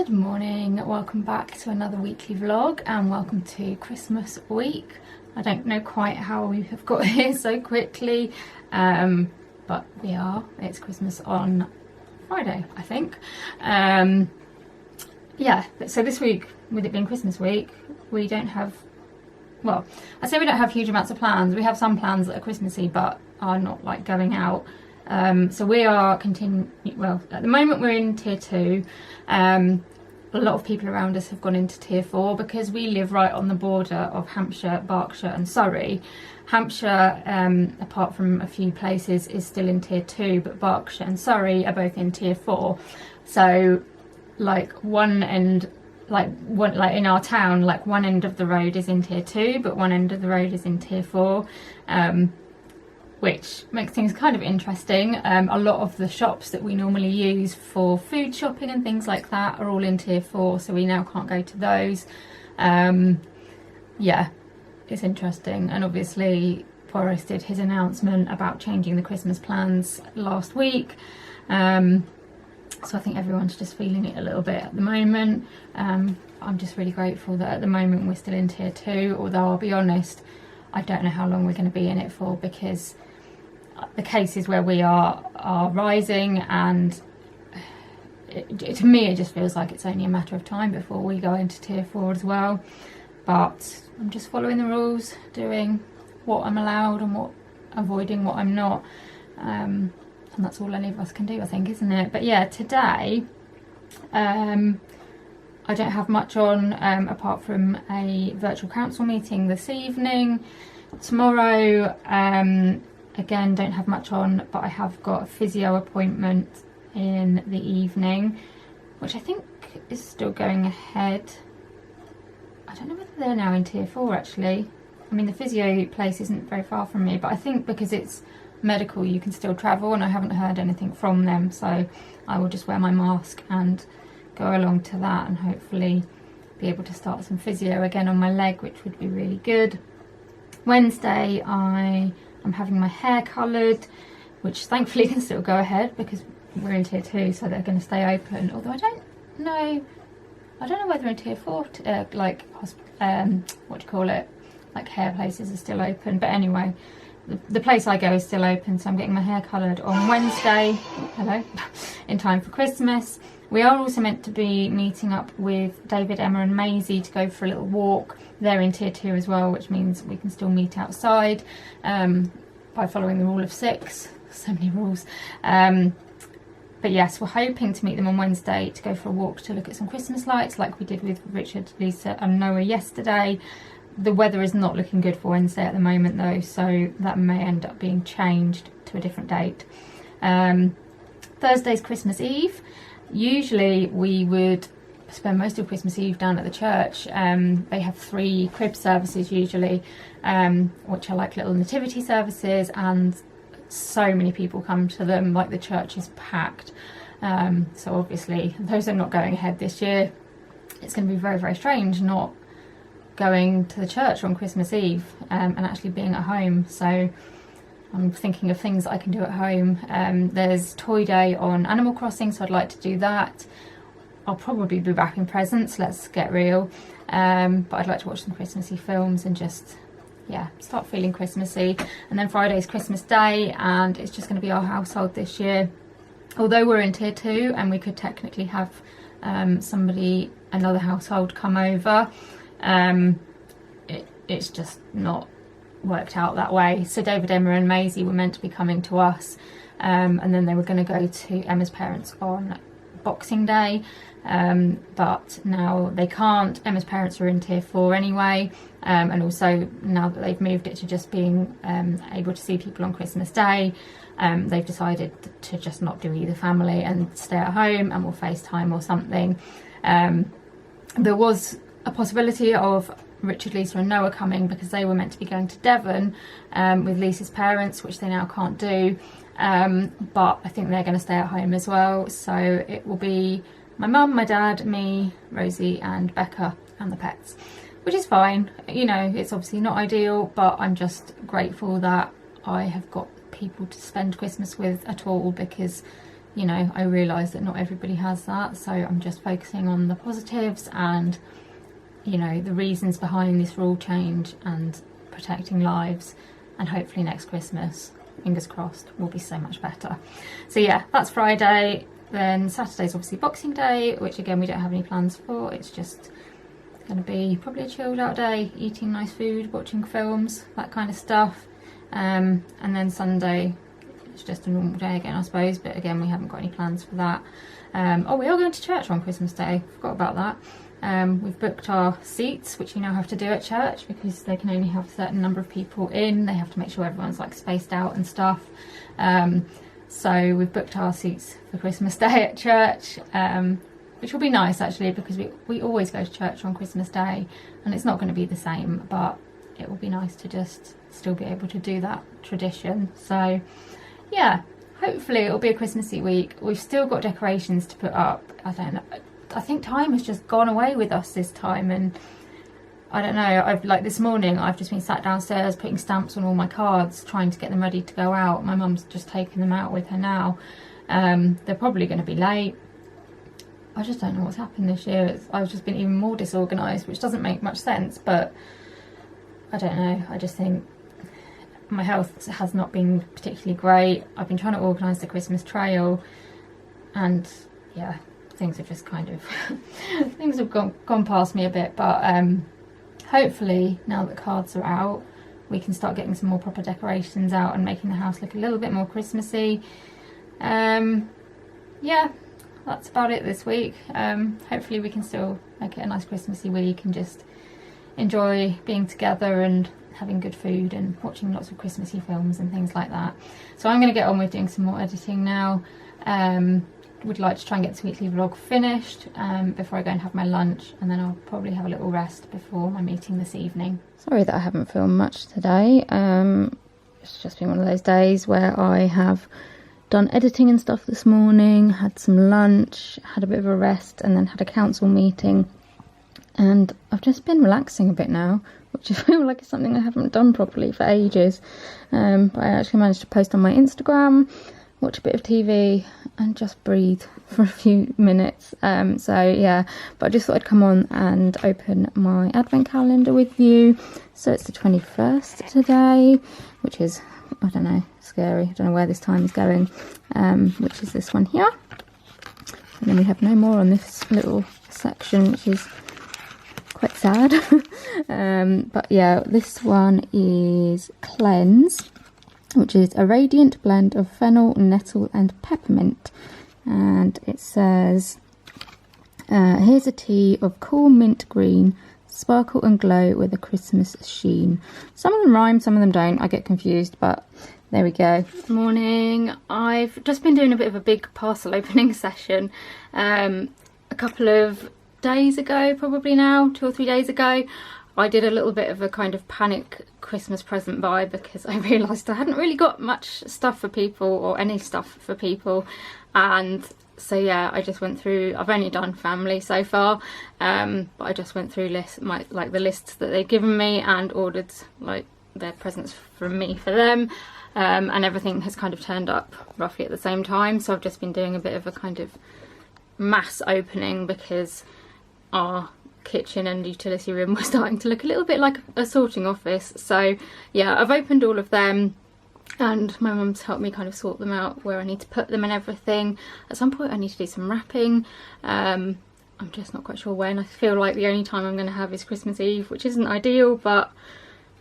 Good morning, welcome back to another weekly vlog and welcome to Christmas week. I don't know quite how we have got here so quickly, but we are. It's Christmas on Friday, I think. Yeah, so this week, with it being Christmas week, we don't have, well, I say we don't have huge amounts of plans. We have some plans that are Christmassy but are not like going out. So we are well, at the moment we're in tier 2. A lot of people around us have gone into tier 4 because we live right on the border of Hampshire, Berkshire and Surrey. Hampshire, apart from a few places, is still in tier 2, but Berkshire and Surrey are both in tier 4. So like one end, like in our town, like one end of the road is in tier 2 but one end of the road is in tier 4. Which makes things kind of interesting. A lot of the shops that we normally use for food shopping and things like that are all in tier 4, so we now can't go to those. Yeah, it's interesting. And obviously Boris did his announcement about changing the Christmas plans last week, so I think everyone's just feeling it a little bit at the moment. I'm just really grateful that at the moment we're still in tier 2, although I'll be honest, I don't know how long we're going to be in it for, because the cases where we are rising, and to me it just feels like it's only a matter of time before we go into tier 4 as well. But I'm just following the rules, doing what I'm allowed and avoiding what I'm not, and that's all any of us can do, I think, isn't it? But yeah, today I don't have much on, apart from a virtual council meeting this evening. Tomorrow, again, don't have much on, but I have got a physio appointment in the evening, which I think is still going ahead. I don't know whether they're now in tier 4 actually. I mean, the physio place isn't very far from me, but I think because it's medical you can still travel, and I haven't heard anything from them, so I will just wear my mask and go along to that and hopefully be able to start some physio again on my leg, which would be really good. Wednesday I'm having my hair coloured, which thankfully can still go ahead because we're in tier 2, so they're going to stay open. Although I don't know whether in tier 4 like what do you call it, like hair places are still open. But anyway, the place I go is still open, so I'm getting my hair coloured on Wednesday. Hello. In time for Christmas. We are also meant to be meeting up with David, Emma and Maisie to go for a little walk. They're in tier 2 as well, which means we can still meet outside by following the rule of 6. So many rules. But yes, we're hoping to meet them on Wednesday to go for a walk to look at some Christmas lights like we did with Richard, Lisa and Noah yesterday. The weather is not looking good for Wednesday at the moment though, so that may end up being changed to a different date. Thursday's Christmas Eve. Usually we would spend most of Christmas Eve down at the church. They have 3 crib services usually, which are like little nativity services, and so many people come to them, like the church is packed. So obviously those are not going ahead this year. It's going to be very, very strange not going to the church on Christmas Eve and actually being at home. So I'm thinking of things that I can do at home. There's Toy Day on Animal Crossing, so I'd like to do that. I'll probably be back in presents, let's get real. But I'd like to watch some Christmassy films and just, yeah, start feeling Christmassy. And then Friday's Christmas Day, and it's just going to be our household this year. Although we're in tier 2 and we could technically have another household come over, it's just not worked out that way. So David, Emma and Maisie were meant to be coming to us, and then they were going to go to Emma's parents on Boxing Day, but now they can't. Emma's parents are in tier 4 anyway, and also now that they've moved it to just being able to see people on Christmas Day, they've decided to just not do either family and stay at home, and we'll FaceTime or something. There was a possibility of Richard, Lisa and Noah coming because they were meant to be going to Devon with Lisa's parents, which they now can't do, but I think they're going to stay at home as well. So it will be my mum, my dad, me, Rosie and Becca and the pets, which is fine. You know, it's obviously not ideal, but I'm just grateful that I have got people to spend Christmas with at all, because you know, I realise that not everybody has that, so I'm just focusing on the positives and, you know, the reasons behind this rule change and protecting lives, and hopefully next Christmas, fingers crossed, will be so much better. So yeah, that's Friday. Then Saturday's obviously Boxing Day, which again we don't have any plans for. It's just going to be probably a chilled out day, eating nice food, watching films, that kind of stuff. And then Sunday, it's just a normal day again, I suppose, but again we haven't got any plans for that. Oh, we are going to church on Christmas Day, forgot about that. We've booked our seats, which you now have to do at church because they can only have a certain number of people in. They have to make sure everyone's like spaced out and stuff. So we've booked our seats for Christmas Day at church, which will be nice actually, because we always go to church on Christmas Day, and it's not going to be the same, but it will be nice to just still be able to do that tradition. So yeah, hopefully it'll be a Christmassy week. We've still got decorations to put up. I don't know, I think time has just gone away with us this time, and I don't know, I've like this morning I've just been sat downstairs putting stamps on all my cards, trying to get them ready to go out. My mum's just taken them out with her now. They're probably going to be late. I just don't know what's happened this year. I've just been even more disorganised, which doesn't make much sense, but I don't know, I just think my health has not been particularly great. I've been trying to organise the Christmas trail, and yeah, things have just kind of things have gone past me a bit, but hopefully now that cards are out we can start getting some more proper decorations out and making the house look a little bit more Christmassy. Yeah, that's about it this week. Hopefully we can still make it a nice Christmassy week and just enjoy being together and having good food and watching lots of Christmassy films and things like that. So I'm going to get on with doing some more editing now. Would like to try and get the weekly vlog finished before I go and have my lunch, and then I'll probably have a little rest before my meeting this evening. Sorry that I haven't filmed much today. It's just been one of those days where I have done editing and stuff this morning, had some lunch, had a bit of a rest, and then had a council meeting, and I've just been relaxing a bit now, which I feel like is something I haven't done properly for ages. But I actually managed to post on my Instagram, watch a bit of TV and just breathe for a few minutes. So yeah, but I just thought I'd come on and open my advent calendar with you. So it's the 21st today, which is, I don't know, scary. I don't know where this time is going, which is this one here. And then we have no more on this little section, which is quite sad. But yeah, this one is Cleanse, which is a radiant blend of fennel, nettle and peppermint. And it says, here's a tea of cool mint green, sparkle and glow with a Christmas sheen. Some of them rhyme, some of them don't. I get confused, but there we go. Morning. I've just been doing a bit of a big parcel opening session a couple of days ago, probably now, 2 or 3 days ago. I did a little bit of a kind of panic Christmas present buy because I realised I hadn't really got much stuff for people, or any stuff for people, and so yeah, I just went through. I've only done family so far, but I just went through the lists that they'd given me and ordered like their presents from me for them, and everything has kind of turned up roughly at the same time. So I've just been doing a bit of a kind of mass opening because our kitchen and utility room were starting to look a little bit like a sorting office. So yeah, I've opened all of them, and my mum's helped me kind of sort them out where I need to put them and everything. At some point I need to do some wrapping. I'm just not quite sure when. I feel like the only time I'm going to have is Christmas Eve, which isn't ideal, but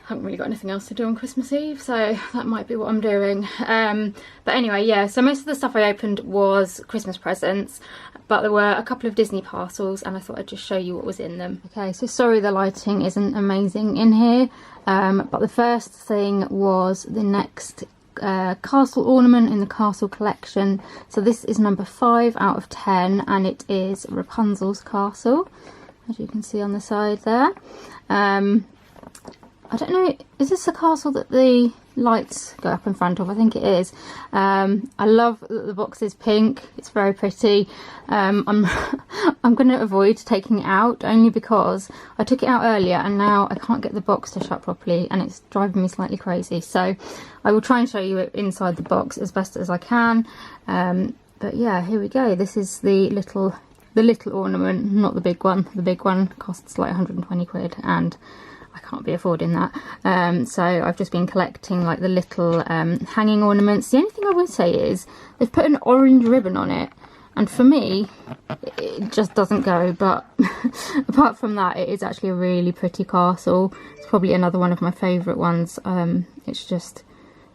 I haven't really got anything else to do on Christmas Eve, so that might be what I'm doing. But anyway, yeah, so most of the stuff I opened was Christmas presents, but there were a couple of Disney parcels, and I thought I'd just show you what was in them. Okay, so sorry the lighting isn't amazing in here, but the first thing was the next castle ornament in the castle collection. So this is number 5 out of 10, and it is Rapunzel's castle, as you can see on the side there. I don't know, is this the castle that the lights go up in front of? I think it is. I love that the box is pink. It's very pretty. I'm going to avoid taking it out, only because I took it out earlier and now I can't get the box to shut properly, and it's driving me slightly crazy. So I will try and show you it inside the box as best as I can. But But yeah, here we go. This is the little ornament, not the big one. The big one costs like 120 quid and I can't be affording that. So I've just been collecting like the little hanging ornaments. The only thing I would say is they've put an orange ribbon on it, and for me it just doesn't go, but apart from that, it is actually a really pretty castle. It's probably another one of my favourite ones. It's just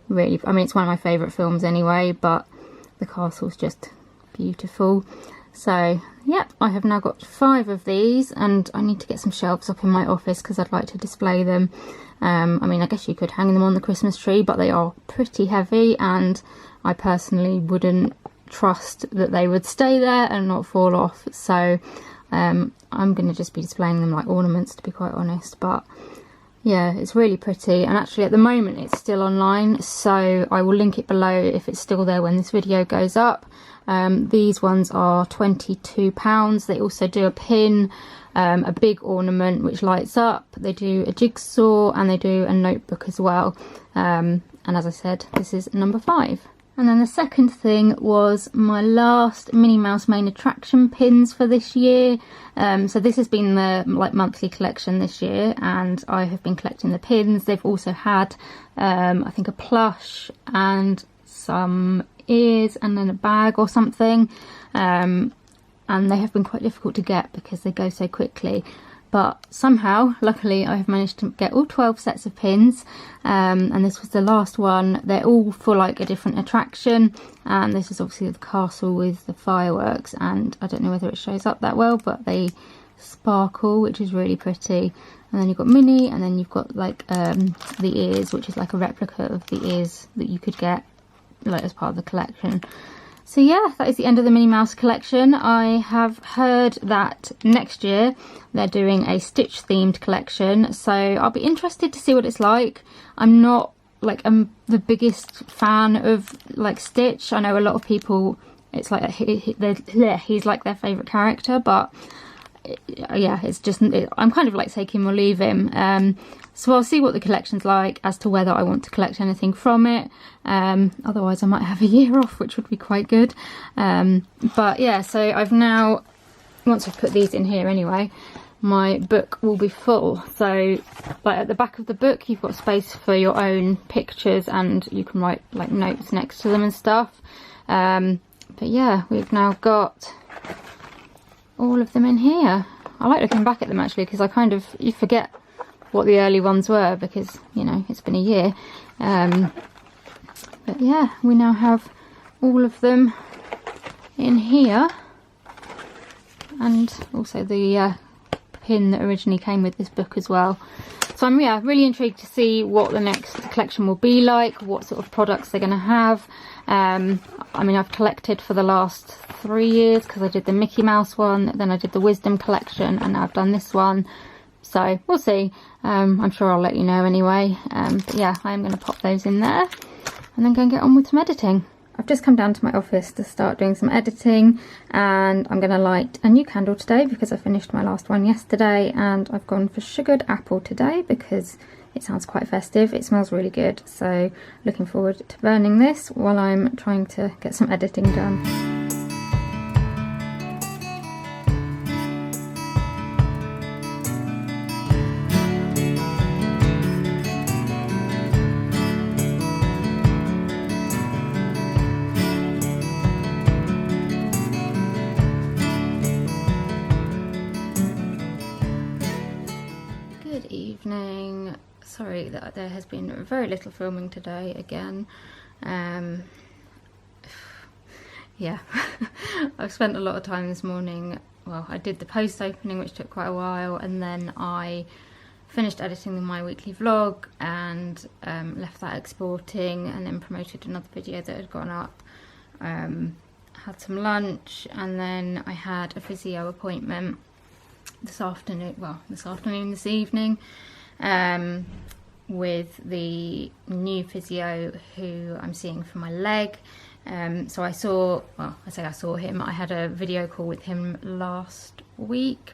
really, I mean, it's one of my favourite films anyway, but the castle's just beautiful. So yeah, I have now got 5 of these, and I need to get some shelves up in my office because I'd like to display them. I mean, I guess you could hang them on the Christmas tree, but they are pretty heavy and I personally wouldn't trust that they would stay there and not fall off. So I'm going to just be displaying them like ornaments, to be quite honest. But yeah, it's really pretty, and actually at the moment it's still online, so I will link it below if it's still there when this video goes up. These ones are £22. They also do a pin, a big ornament which lights up, they do a jigsaw, and they do a notebook as well. And as I said, this is number 5. And then the second thing was my last Minnie Mouse main attraction pins for this year. So this has been the like monthly collection this year, and I have been collecting the pins. They've also had I think a plush and some ears and then a bag or something, and they have been quite difficult to get because they go so quickly. But somehow, luckily, I have managed to get all 12 sets of pins, and this was the last one. They're all for like a different attraction, and this is obviously the castle with the fireworks, and I don't know whether it shows up that well, but they sparkle, which is really pretty. And then you've got Minnie, and then you've got like the ears, which is like a replica of the ears that you could get like as part of the collection. So yeah, that is the end of the Minnie Mouse collection. I have heard that next year they're doing a Stitch themed collection, so I'll be interested to see what it's like. I'm not like the biggest fan of like Stitch. I know a lot of people, it's like he's like their favourite character, but yeah, it's just, I'm kind of like take him or leave him. So I'll see what the collection's like as to whether I want to collect anything from it. Otherwise I might have a year off, which would be quite good. But yeah, so I've now, once I've put these in here anyway, my book will be full. So like at the back of the book you've got space for your own pictures, and you can write like notes next to them and stuff. But yeah, we've now got all of them in here. I like looking back at them actually, because you forget what the early ones were, because you know it's been a year. But yeah, we now have all of them in here, and also the pin that originally came with this book as well. So I'm really intrigued to see what the next collection will be like, what sort of products they're going to have. I mean, I've collected for the last 3 years because I did the Mickey Mouse one, then I did the Wisdom collection, and now I've done this one. So we'll see. I'm sure I'll let you know anyway. But yeah, I am going to pop those in there and then go and get on with some editing. I've just come down to my office to start doing some editing, and I'm going to light a new candle today because I finished my last one yesterday, and I've gone for sugared apple today because it sounds quite festive. It smells really good, so looking forward to burning this while I'm trying to get some editing done. Evening. Sorry that there has been very little filming today again. Yeah, I've spent a lot of time this morning. Well, I did the post opening, which took quite a while, and then I finished editing my weekly vlog and left that exporting, and then promoted another video that had gone up. Had some lunch, and then I had a physio appointment this evening, with the new physio who I'm seeing for my leg. So I saw him, I had a video call with him last week,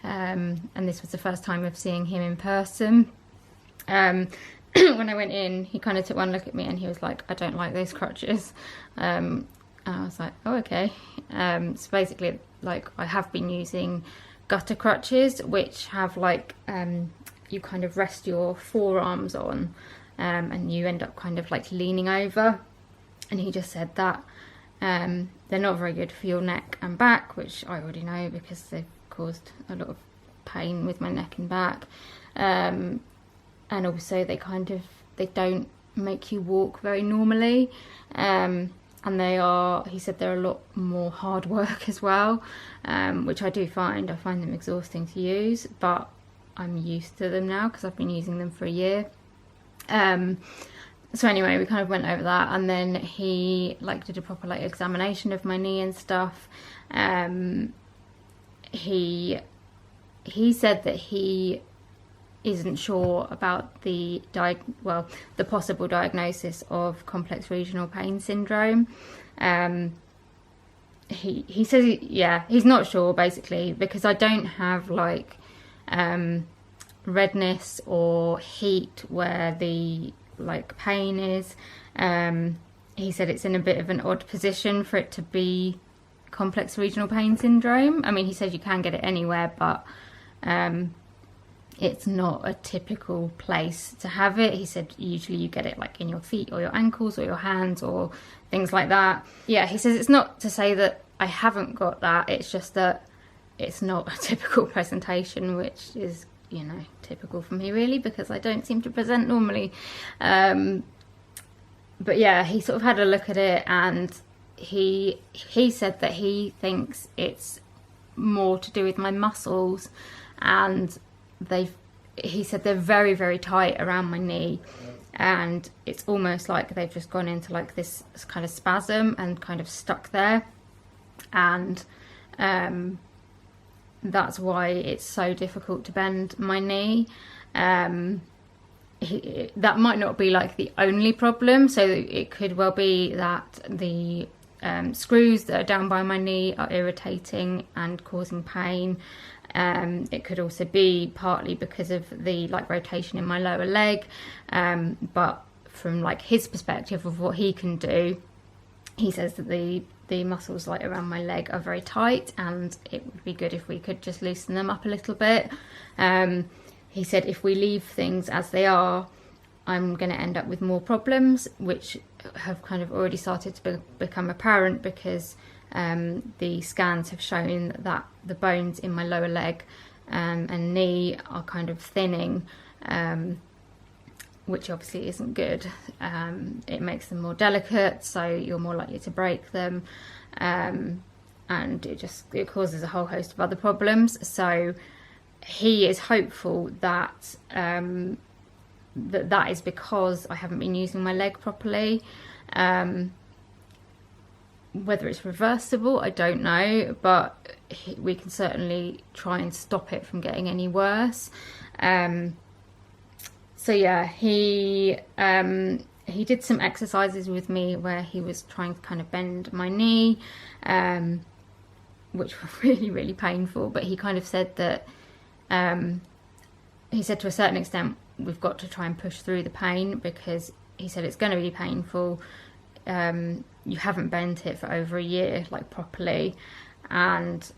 and this was the first time of seeing him in person. When I went in, he kind of took one look at me and he was like, I don't like those crutches. And I was like, oh, okay. So basically, like, I have been using gutter crutches, which have like, you kind of rest your forearms on, and you end up kind of like leaning over. And he just said that they're not very good for your neck and back, which I already know because they've caused a lot of pain with my neck and back. And also they don't make you walk very normally. And he said they're a lot more hard work as well, which I find them exhausting to use, but I'm used to them now because I've been using them for a year. So anyway, we kind of went over that, and then he like did a proper like examination of my knee and stuff. He said that he isn't sure about the possible diagnosis of complex regional pain syndrome. He says he's not sure, basically, because I don't have like redness or heat where the like pain is. He said it's in a bit of an odd position for it to be complex regional pain syndrome. I mean, he says you can get it anywhere, but it's not a typical place to have it. He said usually you get it like in your feet or your ankles or your hands or things like that. Yeah, he says it's not to say that I haven't got that, it's just that it's not a typical presentation, which is, you know, typical for me really, because I don't seem to present normally. But yeah, he sort of had a look at it, and he said that he thinks it's more to do with my muscles, and he said they're very, very tight around my knee, and it's almost like they've just gone into like this kind of spasm and kind of stuck there, and that's why it's so difficult to bend my knee. That might not be like the only problem, so it could well be that the screws that are down by my knee are irritating and causing pain. It could also be partly because of the like rotation in my lower leg, but from like his perspective of what he can do, he says that the muscles like around my leg are very tight, and it would be good if we could just loosen them up a little bit. He said if we leave things as they are, I'm going to end up with more problems, which have kind of already started to become apparent, because the scans have shown that the bones in my lower leg and knee are kind of thinning, which obviously isn't good. It makes them more delicate, so you're more likely to break them, and it causes a whole host of other problems. So he is hopeful that that is because I haven't been using my leg properly. Whether it's reversible, I don't know, but we can certainly try and stop it from getting any worse. So yeah, he did some exercises with me where he was trying to kind of bend my knee, which were really, really painful. But he kind of said that, he said to a certain extent, we've got to try and push through the pain, because he said it's going to be painful. You haven't bent it for over a year, like properly, and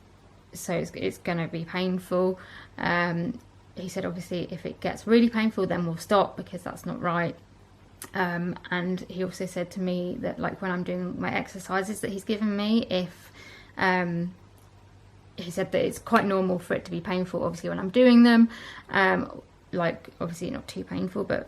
so it's going to be painful. He said obviously if it gets really painful, then we'll stop, because that's not right. And he also said to me that like when I'm doing my exercises that he's given me, if he said that it's quite normal for it to be painful obviously when I'm doing them, like obviously not too painful, but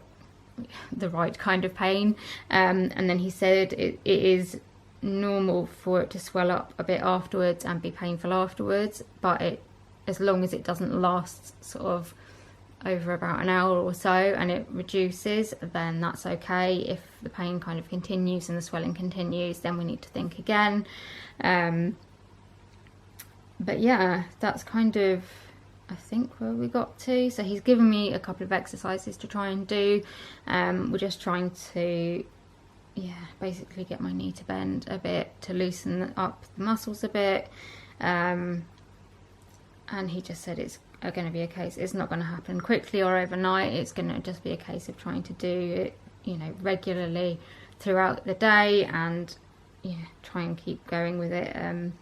the right kind of pain. And then he said it is normal for it to swell up a bit afterwards and be painful afterwards, but as long as it doesn't last sort of over about an hour or so and it reduces, then that's okay. If the pain kind of continues and the swelling continues, then we need to think again. But yeah, that's kind of, I think, where we got to. So he's given me a couple of exercises to try and do. We're just trying to, basically get my knee to bend a bit, to loosen up the muscles a bit. And he just said it's going to be a case, it's not going to happen quickly or overnight. It's going to just be a case of trying to do it, regularly throughout the day, and try and keep going with it, and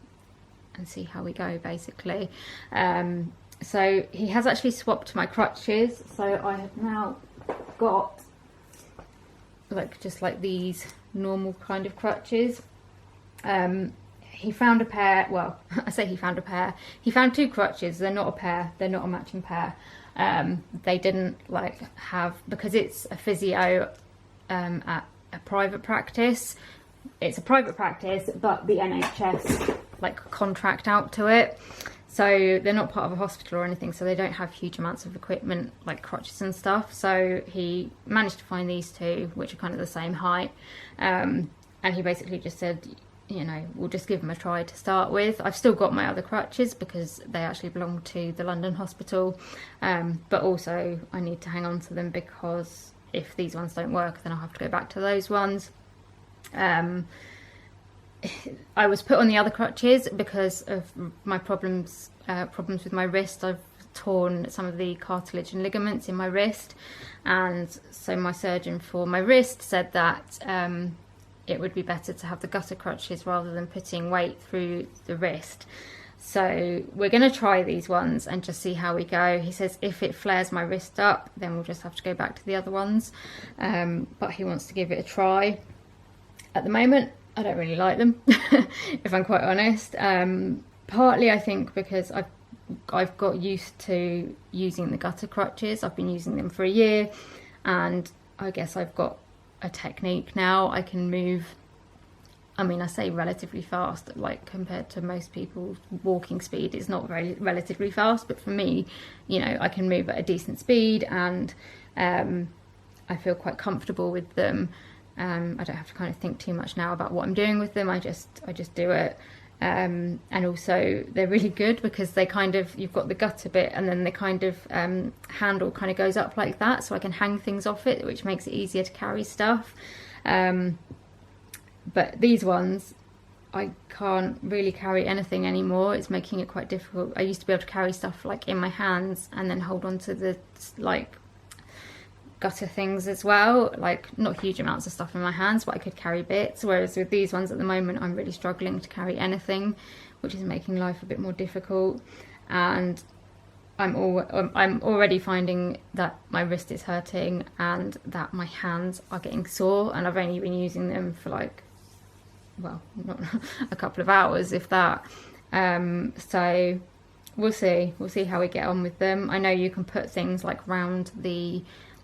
see how we go, basically. So he has actually swapped my crutches, so I have now got just like these normal kind of crutches. He found a pair, well, I say he found a pair, he found 2 crutches. They're not a pair, they're not a matching pair. They didn't have, because it's a physio at a private practice. It's a private practice, but the NHS contract out to it, so they're not part of a hospital or anything, so they don't have huge amounts of equipment like crutches and stuff. So he managed to find these 2, which are kind of the same height, and he basically just said, we'll just give them a try to start with. I've still got my other crutches because they actually belong to the London hospital, but also I need to hang on to them because if these ones don't work, then I'll have to go back to those ones. I was put on the other crutches because of my problems with my wrist. I've torn some of the cartilage and ligaments in my wrist, and so my surgeon for my wrist said that it would be better to have the gutter crutches rather than putting weight through the wrist. So we're going to try these ones and just see how we go. He says if it flares my wrist up, then we'll just have to go back to the other ones, but he wants to give it a try. At the moment, I don't really like them, if I'm quite honest. Partly, I think, because I've got used to using the gutter crutches. I've been using them for a year, and I guess I've got a technique now. I can move, I mean, I say relatively fast, compared to most people's walking speed. It's not very relatively fast, but for me, I can move at a decent speed, and I feel quite comfortable with them. I don't have to kind of think too much now about what I'm doing with them. I just do it. And also they're really good because they you've got the gutter bit, and then the handle kind of goes up like that, so I can hang things off it, which makes it easier to carry stuff. But these ones, I can't really carry anything anymore. It's making it quite difficult. I used to be able to carry stuff in my hands and then hold on to the gutter things as well, not huge amounts of stuff in my hands, but I could carry bits, whereas with these ones at the moment I'm really struggling to carry anything, which is making life a bit more difficult. And I'm already finding that my wrist is hurting and that my hands are getting sore, and I've only been using them for not a couple of hours, if that. So we'll see how we get on with them. I know you can put things round the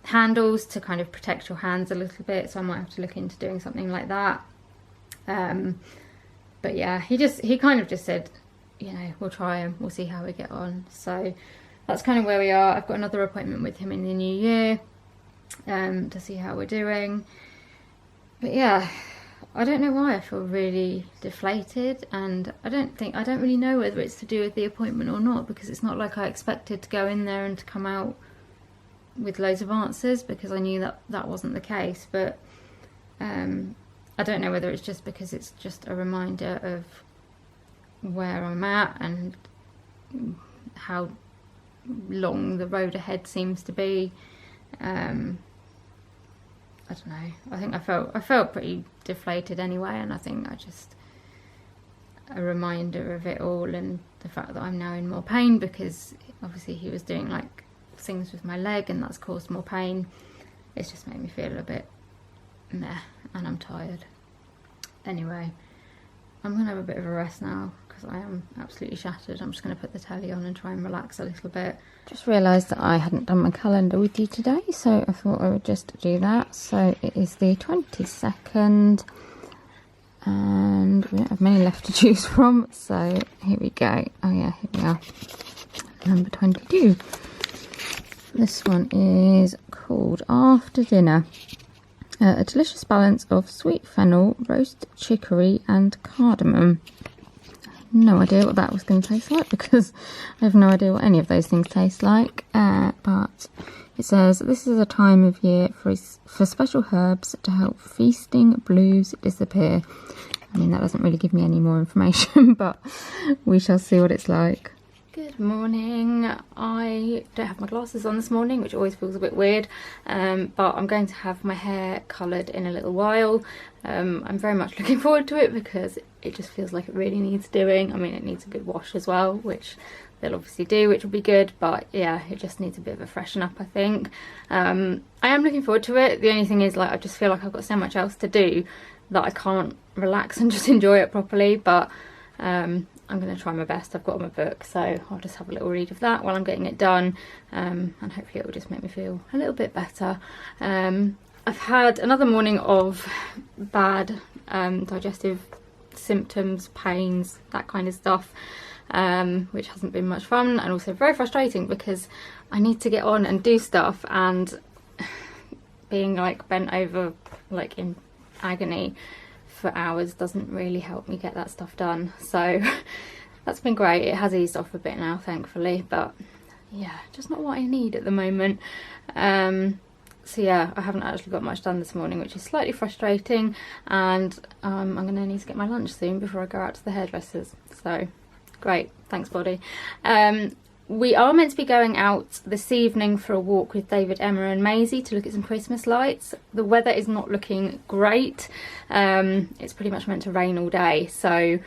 handles to kind of protect your hands a little bit, so I might have to look into doing something like that. But yeah, he kind of just said, we'll try and we'll see how we get on. So that's kind of where we are. I've got another appointment with him in the new year, to see how we're doing. But yeah, I don't know why I feel really deflated, and I don't really know whether it's to do with the appointment or not, because it's not like I expected to go in there and to come out with loads of answers, because I knew that wasn't the case. But I don't know whether it's just because it's just a reminder of where I'm at and how long the road ahead seems to be. I don't know. I think I felt pretty deflated anyway, and I think a reminder of it all, and the fact that I'm now in more pain, because obviously he was doing things with my leg, and that's caused more pain. It's just made me feel a bit meh, and I'm tired. Anyway, I'm gonna have a bit of a rest now because I am absolutely shattered. I'm just gonna put the telly on and try and relax a little bit. Just realised that I hadn't done my calendar with you today, so I thought I would just do that. So it is the 22nd, and we don't have many left to choose from, so here we go. Oh yeah, here we are, number 22. This one is called After Dinner. A delicious balance of sweet fennel, roast chicory and cardamom. No idea what that was going to taste like, because I have no idea what any of those things taste like. But it says, this is a time of year for special herbs to help feasting blues disappear. I mean, that doesn't really give me any more information, but we shall see what it's like. Good morning. I don't have my glasses on this morning, which always feels a bit weird, but I'm going to have my hair coloured in a little while. I'm very much looking forward to it because it just feels like it really needs doing. I mean, it needs a good wash as well, which they'll obviously do, which will be good, but yeah, it just needs a bit of a freshen up, I think. I am looking forward to it. The only thing is, like, I just feel like I've got so much else to do that I can't relax and just enjoy it properly, but I'm going to try my best. I've got my book, so I'll just have a little read of that while I'm getting it done, and hopefully it will just make me feel a little bit better. I've had another morning of bad digestive symptoms, pains, that kind of stuff, which hasn't been much fun, and also very frustrating because I need to get on and do stuff, and being like bent over like in agony for hours doesn't really help me get that stuff done. So that's been great. It has eased off a bit now, thankfully, but yeah, just not what I need at the moment. So yeah, I haven't actually got much done this morning, which is slightly frustrating, and I'm gonna need to get my lunch soon before I go out to the hairdressers. So great, thanks body. We are meant to be going out this evening for a walk with David, Emma and Maisie to look at some Christmas lights. The weather is not looking great. It's pretty much meant to rain all day, so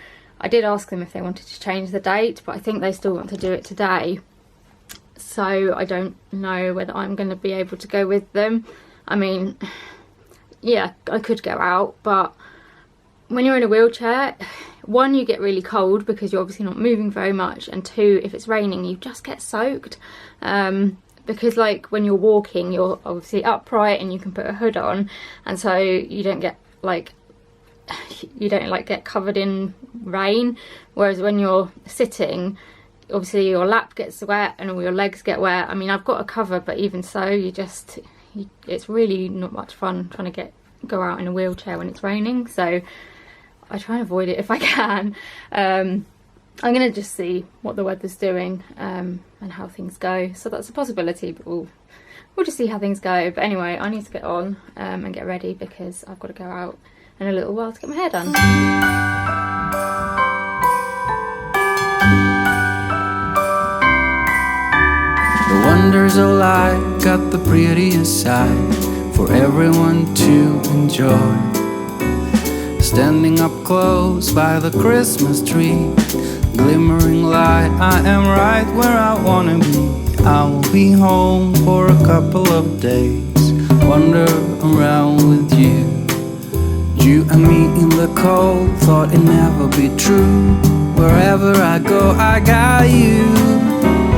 I did ask them if they wanted to change the date, but I think they still want to do it today. So I don't know whether I'm going to be able to go with them. I mean, yeah, I could go out, but when you're in a wheelchair, one, you get really cold because you're obviously not moving very much, and two, if it's raining, you just get soaked. Because like when you're walking, you're obviously upright and you can put a hood on, and so you don't get like get covered in rain. Whereas when you're sitting, obviously your lap gets wet and all your legs get wet. I mean, I've got a cover, but even so, it's really not much fun trying to go out in a wheelchair when it's raining. So I try and avoid it if I can. I'm going to just see what the weather's doing and how things go. So that's a possibility, but we'll just see how things go. But anyway, I need to get on and get ready because I've got to go out in a little while to get my hair done. The wonders of life got the prettiest side for everyone to enjoy. Standing up close by the Christmas tree, glimmering light, I am right where I wanna be. I will be home for a couple of days, wander around with you. You and me in the cold, thought it'd never be true. Wherever I go, I got you.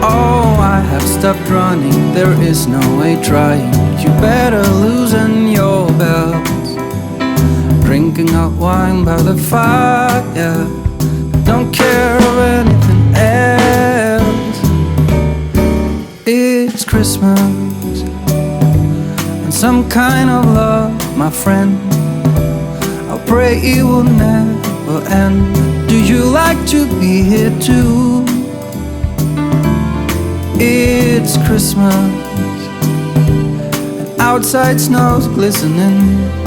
Oh, I have stopped running, there is no way trying. You better loosen your belt. Drinking hot wine by the fire, don't care of anything else. It's Christmas and some kind of love, my friend. I'll pray it will never end. Do you like to be here too? It's Christmas and outside snow's glistening.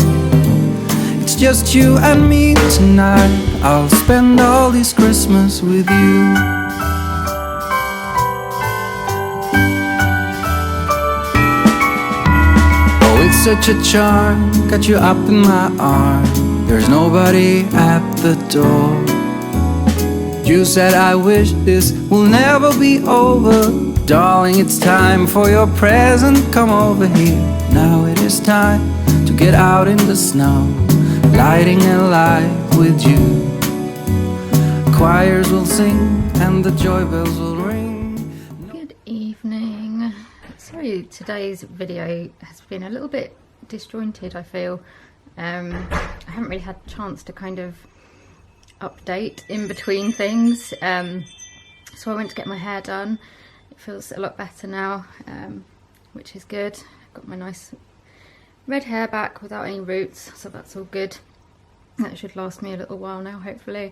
It's just you and me tonight. I'll spend all this Christmas with you. Oh, it's such a charm, got you up in my arm. There's nobody at the door. You said I wish this will never be over. Darling, it's time for your present. Come over here. Now it is time to get out in the snow, lighting a light with you. Choirs will sing and the joy bells will ring. Good evening. Sorry, today's video has been a little bit disjointed, I feel. I haven't really had a chance to kind of update in between things. So I went to get my hair done. It feels a lot better now, which is good. I've got my nice red hair back without any roots, so that's all good. That should last me a little while now, hopefully.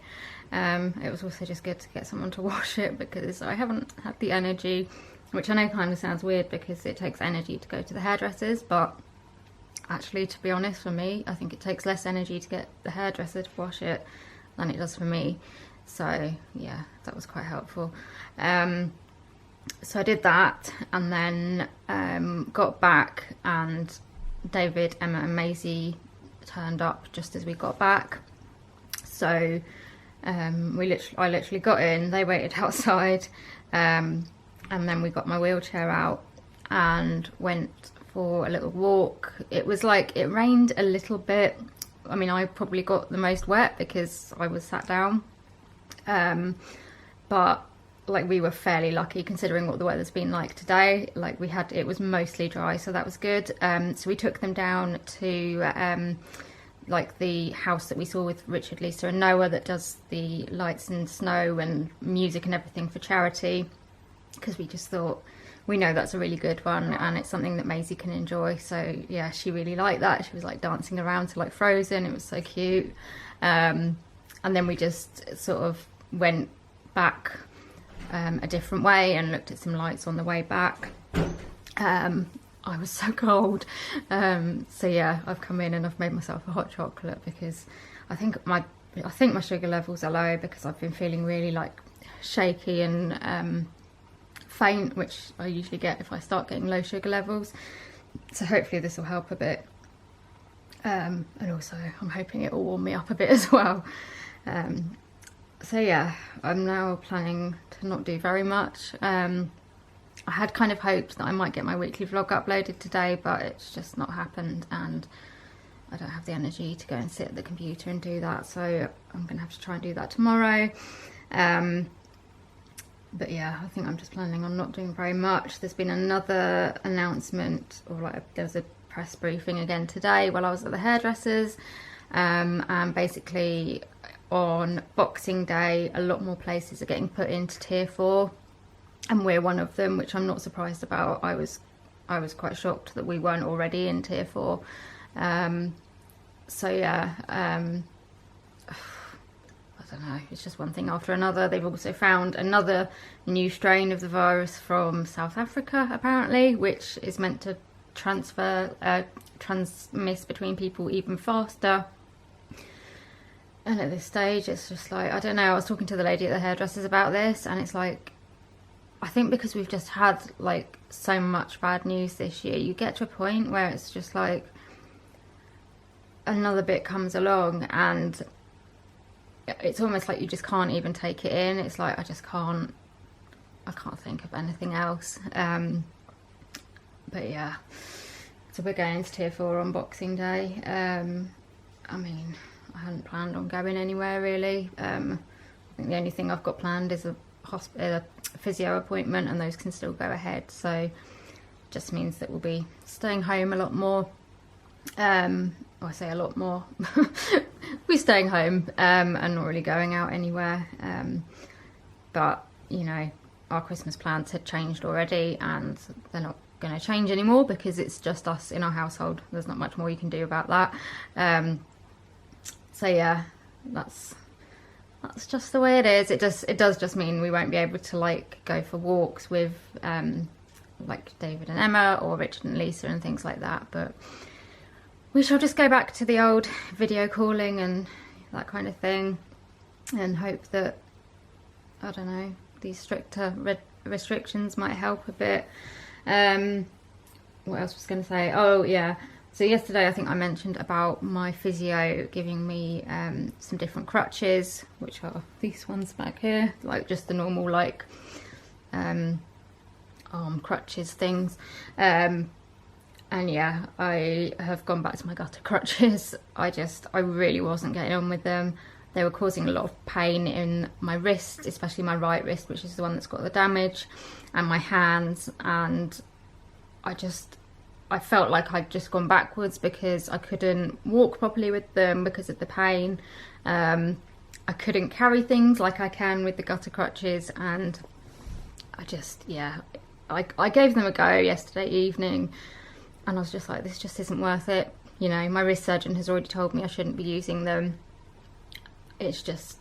It was also just good to get someone to wash it because I haven't had the energy, which I know kind of sounds weird because it takes energy to go to the hairdressers, but actually, to be honest, for me, I think it takes less energy to get the hairdresser to wash it than it does for me. So yeah, that was quite helpful. So I did that, and then got back, and David, Emma and Maisie turned up just as we got back. So I literally got in, they waited outside, and then we got my wheelchair out and went for a little walk. It was like, it rained a little bit. I mean, I probably got the most wet because I was sat down, but like we were fairly lucky considering what the weather's been like today. Like it was mostly dry, so that was good. So we took them down to like the house that we saw with Richard, Lisa and Noah, that does the lights and snow and music and everything for charity, because we just thought, we know that's a really good one and it's something that Maisie can enjoy. So yeah, she really liked that. She was like dancing around to like Frozen. It was so cute. And then we just sort of went back a different way and looked at some lights on the way back. I was so cold. So yeah, I've come in and I've made myself a hot chocolate because I think my sugar levels are low, because I've been feeling really like shaky and faint, which I usually get if I start getting low sugar levels. So hopefully this will help a bit. And also I'm hoping it will warm me up a bit as well. So yeah, I'm now planning to not do very much. I had kind of hoped that I might get my weekly vlog uploaded today, but it's just not happened, and I don't have the energy to go and sit at the computer and do that, so I'm gonna have to try and do that tomorrow. But yeah, I think I'm just planning on not doing very much. There's been another announcement, or like there was a press briefing again today while I was at the hairdressers, and basically on Boxing Day a lot more places are getting put into tier 4, and we're one of them, which I'm not surprised about. I was quite shocked that we weren't already in tier 4. So yeah, I don't know, it's just one thing after another. They've also found another new strain of the virus from South Africa apparently, which is meant to transmit between people even faster. And at this stage it's just like, I don't know, I was talking to the lady at the hairdressers about this, and it's like, I think because we've just had like so much bad news this year, you get to a point where it's just like another bit comes along and it's almost like you just can't even take it in. It's like I can't think of anything else. But yeah, so we're going to tier 4 on Boxing Day. I mean, I hadn't planned on going anywhere really. I think the only thing I've got planned is a physio appointment, and those can still go ahead, so just means that we'll be staying home a lot more. I say a lot more. We're staying home and not really going out anywhere, but you know, our Christmas plans had changed already and they're not going to change anymore because it's just us in our household. There's not much more you can do about that. So yeah, that's just the way it is. It does just mean we won't be able to like go for walks with like David and Emma or Richard and Lisa and things like that, but we shall just go back to the old video calling and that kind of thing, and hope that, I don't know, these stricter restrictions might help a bit. What else was I going to say? Oh yeah, so yesterday I think I mentioned about my physio giving me some different crutches, which are these ones back here, like just the normal like arm crutches things. And yeah, I have gone back to my gutter crutches. I really wasn't getting on with them. They were causing a lot of pain in my wrist, especially my right wrist, which is the one that's got the damage, and my hands. And I felt like I'd just gone backwards because I couldn't walk properly with them because of the pain. I couldn't carry things like I can with the gutter crutches, and I gave them a go yesterday evening. And I was just like, this just isn't worth it. You know, my wrist surgeon has already told me I shouldn't be using them. It's just,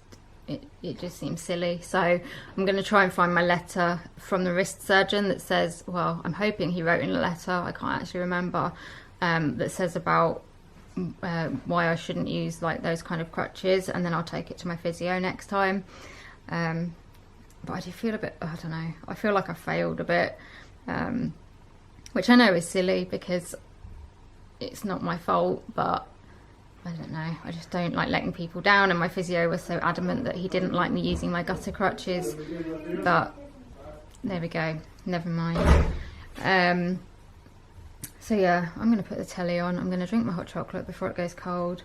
it just seems silly. So I'm going to try and find my letter from the wrist surgeon that says, well, I'm hoping he wrote in a letter, I can't actually remember, that says about why I shouldn't use like those kind of crutches, and then I'll take it to my physio next time. But I do feel a bit, I don't know, I feel like I failed a bit, which I know is silly because it's not my fault, but I don't know, I just don't like letting people down, and my physio was so adamant that he didn't like me using my gutter crutches, but there we go, never mind. So yeah, I'm going to put the telly on, I'm going to drink my hot chocolate before it goes cold,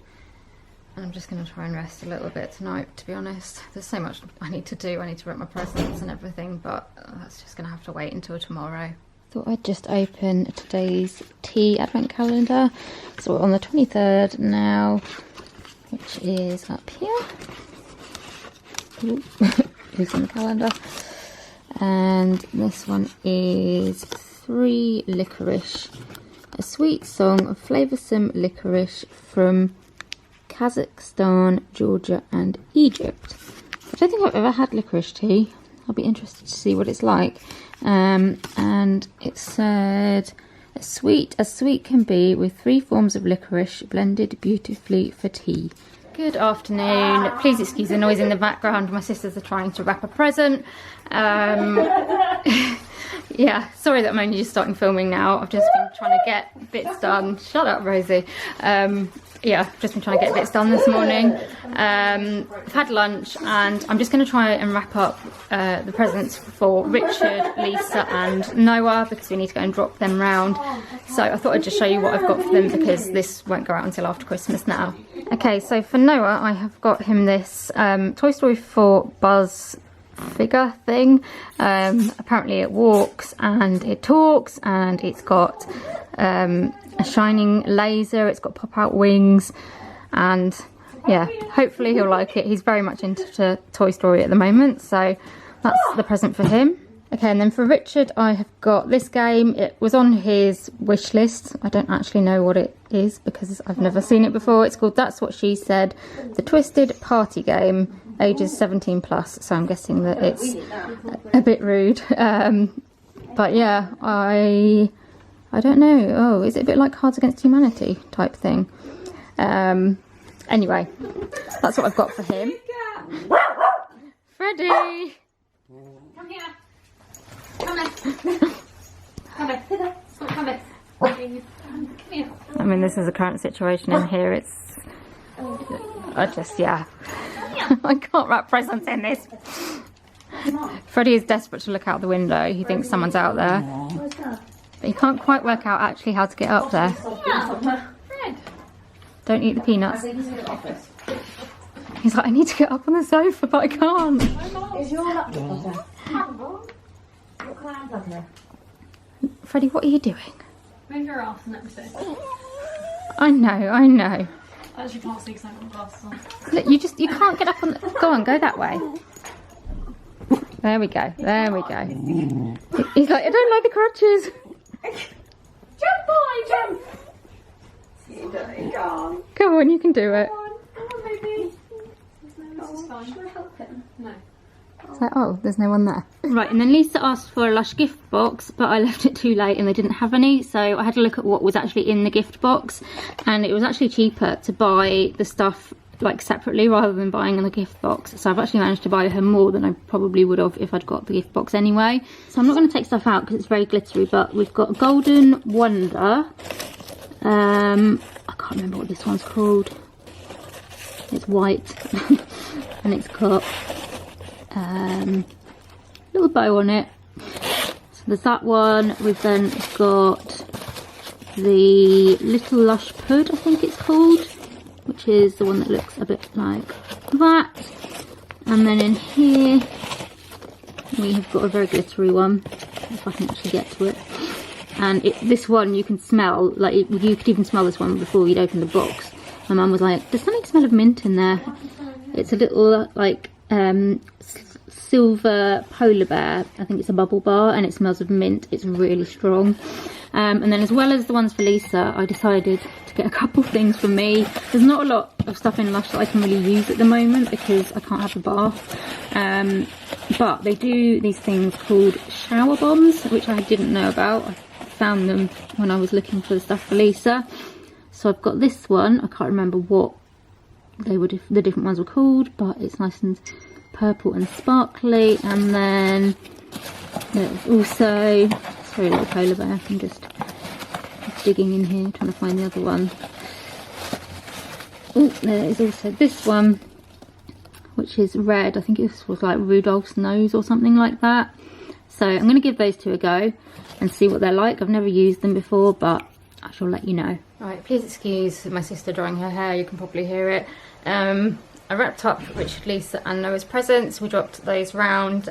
and I'm just going to try and rest a little bit tonight, to be honest. There's so much I need to do, I need to wrap my presents and everything, but that's just going to have to wait until tomorrow. Thought I'd just open today's tea advent calendar. So we're on the 23rd now, which is up here. Who's on the calendar? And this one is 3 Licorice, a sweet song of flavoursome licorice from Kazakhstan, Georgia and Egypt. I don't think I've ever had licorice tea. I'll be interested to see what it's like. And it said, as sweet can be, with 3 forms of licorice blended beautifully for tea. Good afternoon. Please excuse the noise in the background. My sisters are trying to wrap a present. Yeah, sorry that I'm only just starting filming now. I've just been trying to get bits done. Shut up, Rosie. Yeah, I've just been trying to get bits done this morning. I've had lunch, and I'm just going to try and wrap up the presents for Richard, Lisa and Noah, because we need to go and drop them round. So I thought I'd just show you what I've got for them, because this won't go out until after Christmas now. Okay, so for Noah, I have got him this Toy Story 4 Buzz figure thing. Apparently it walks and it talks, and it's got a shining laser, it's got pop-out wings, and yeah, hopefully he'll like it. He's very much into Toy Story at the moment, so that's the present for him. Okay, and then for Richard, I have got this game. It was on his wish list. I don't actually know what it is because I've never seen it before. It's called That's What She Said, the Twisted Party Game, ages 17 plus, so I'm guessing that it's a bit rude. But yeah, I don't know. Oh, is it a bit like Cards Against Humanity type thing? Anyway, that's what I've got for him. Freddie! Come here. Come here. Come here. Come here. Come here. I mean, this is the current situation in here. It's... yeah. I can't wrap presents in this. Freddie is desperate to look out the window. He thinks someone's out there. But he can't quite work out actually how to get up there. Fred. Don't eat the peanuts. He's like, I need to get up on the sofa, but I can't. Is your laptop on? What can I unplug here? Freddie, what are you doing? Move your ass and let me see. I know. I actually can't see because I haven't got glasses on. Look, you can't get up on the... Go on, go that way. There we go. He's like, I don't like the crutches. Jump, boy, jump! You dirty girl. Come on, you can do it. Come on, baby. This is fine. Should I help him? No. It's like, oh, there's no one there. Right, and then Lisa asked for a Lush gift box, but I left it too late and they didn't have any, so I had to look at what was actually in the gift box, and it was actually cheaper to buy the stuff like separately rather than buying in the gift box. So I've actually managed to buy her more than I probably would have if I'd got the gift box anyway. So I'm not going to take stuff out because it's very glittery, but we've got Golden Wonder. I can't remember what this one's called. It's white and it's got little bow on it. So there's that one. We've then got the Little Lush Pud, I think it's called, which is the one that looks a bit like that. And then in here we have got a very glittery one, if I can actually get to it. And this one you can smell, like you could even smell this one before you'd open the box. My mum was like, does something smell of mint in there? It's a little like silver polar bear. I think it's a bubble bar and it smells of mint. It's really strong. And then as well as the ones for Lisa, I decided to get a couple things for me. There's not a lot of stuff in Lush that I can really use at the moment because I can't have a bath. But they do these things called shower bombs, which I didn't know about. I found them when I was looking for the stuff for Lisa. So I've got this one. I can't remember what they would, the different ones were called, but it's nice and purple and sparkly. And then there's also, sorry, a little polar bear, I'm just digging in here trying to find the other one. Oh, there is also this one, which is red. I think it was like Rudolph's nose or something like that. So I'm going to give those two a go and see what they're like. I've never used them before, but I shall let you know. Right, please excuse my sister drying her hair, you can probably hear it. I wrapped up Richard, Lisa and Noah's presents. We dropped those round.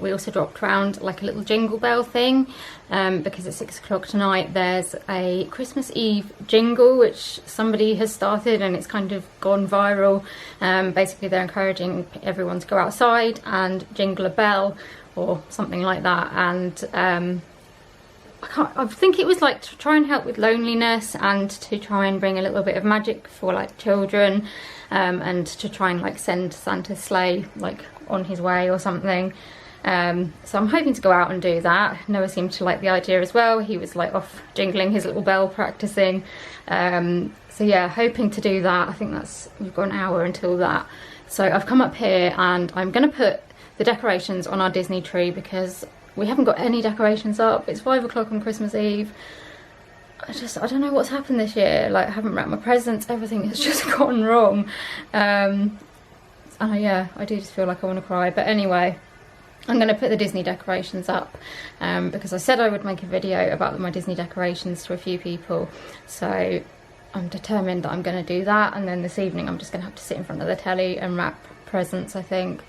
We also dropped round like a little jingle bell thing, because at 6 o'clock tonight there's a Christmas Eve jingle which somebody has started and it's kind of gone viral. Basically they're encouraging everyone to go outside and jingle a bell or something like that, and I think it was like to try and help with loneliness and to try and bring a little bit of magic for like children, and to try and like send Santa's sleigh like on his way or something. So I'm hoping to go out and do that. Noah seemed to like the idea as well. He was like off jingling his little bell, practicing. So yeah, hoping to do that. I think we've got an hour until that. So I've come up here and I'm gonna put the decorations on our Disney tree because we haven't got any decorations up. It's 5 o'clock on Christmas Eve. I don't know what's happened this year. Like, I haven't wrapped my presents. Everything has just gone wrong. Yeah, I do just feel like I want to cry. But anyway, I'm going to put the Disney decorations up because I said I would make a video about my Disney decorations to a few people. So I'm determined that I'm going to do that. And then this evening I'm just going to have to sit in front of the telly and wrap presents, I think.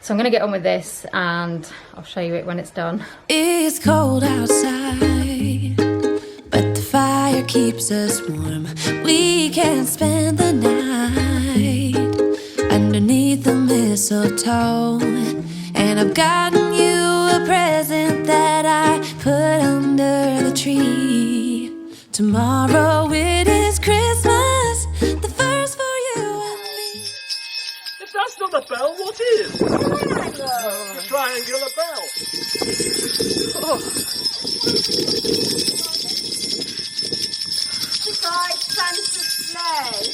So I'm going to get on with this and I'll show you it when it's done. It's cold outside, but the fire keeps us warm. We can spend the night underneath the mistletoe. And I've gotten you a present that I put under the tree. Tomorrow it is Christmas, the first for you and me. If that's not a bell, what is? A triangular bell. Oh. Beside Santa's sleigh.